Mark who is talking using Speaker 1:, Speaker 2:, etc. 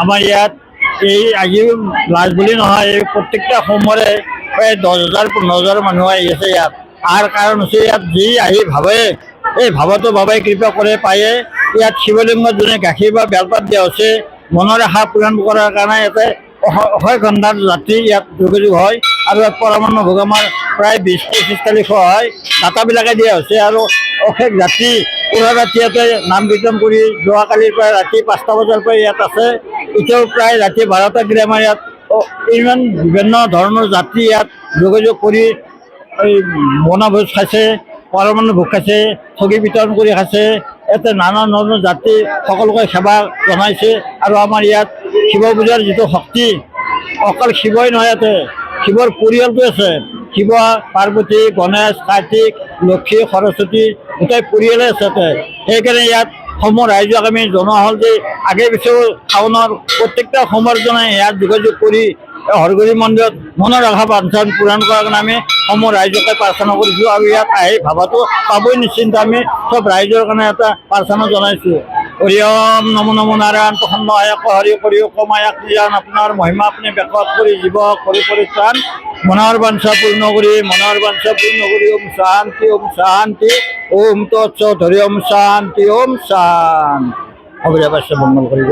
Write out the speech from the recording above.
Speaker 1: আমাৰ ইয়াত এই আজি লাজ বুলি নহয়, এই প্ৰত্যেকটা সোমবাৰে প্ৰায় 10,000-15,000 মানুহ আহি আছে ইয়াত। আৰু কাৰণ হৈছে ইয়াত যি আহি ভাবে, এই ভাৱটো বাবাই কৃপা কৰে পায়ে। ইয়াত শিৱলিংগত যোনে গাখীৰ বা বেলপাত দিয়া হৈছে মনৰ আশা পূৰণ কৰাৰ কাৰণে ইয়াতে অশয় ঘণ্টাৰ যাত্ৰী ইয়াত যোগাযোগ হয়। আৰু ইয়াত পৰমান্ন ভোগ আমাৰ প্ৰায় 20-25 তাৰিখ হয়, দাতাবিলাকে দিয়া হৈছে। আৰু অশেষ যাত্ৰী পুৰা ৰাতি ইয়াতে নাম কীৰ্তন কৰি যোৱাকালিৰ পৰা ৰাতি 5টা বজাৰ পৰা ইয়াত আছে। এতিয়াও প্ৰায় ৰাতি 12টা দিলে আমাৰ ইয়াত ইমান বিভিন্ন ধৰণৰ যাত্ৰী ইয়াত যোগাযোগ কৰি এই বনভোজ খাইছে, পৰমান্ন ভোগ খাইছে, ঠগী বিতৰণ কৰি খাইছে। ইয়াতে নানা ধৰণৰ যাত্ৰী সকলোকে সেৱা জনাইছে। আৰু আমাৰ ইয়াত শিৱ পূজাৰ যিটো শক্তি, অকল শিৱই নহয়, ইয়াতে শিৱৰ পৰিয়ালটো আছে। শিৱ, পাৰ্বতী, গণেশ, কাৰ্তিক, লক্ষী, সৰস্বতী গোটেই পৰিয়ালে আছে ইয়াতে। সেইকাৰণে ইয়াত সমূহ ৰাইজক আমি জনোৱা হ'ল যে আগে পিছেও টাউনৰ প্ৰত্যেকটা সোমবাৰ জনাই ইয়াত যোগাযোগ কৰি হৰগুৰি মন্দিৰত মনৰ আশা বাঞ্ছান পূৰণ কৰাৰ কাৰণে আমি সমূহ ৰাইজকে প্ৰাৰ্থনা কৰিছোঁ। আৰু ইয়াত আহি ভাবাটো পাবই নিশ্চিন্ত। আমি চব ৰাইজৰ কাৰণে এটা প্ৰাৰ্থনা জনাইছোঁ। হৰি ওম নমো নমো নাৰায়ণ প্ৰসন্ন আয়ক হৰি কৰি কমায়াক নিজান আপোনাৰ মহিমা আপুনি ব্যাপক কৰি জীৱক কৰি পৰিত্ৰাণ মনৰ বাঞ্ছা পূৰ্ণ কৰি ওম শান্তি ওম তৎসৎ হৰি ওম শান্তি ওম শান্তি। অবিৰাবাস্য মংগল কৰিব।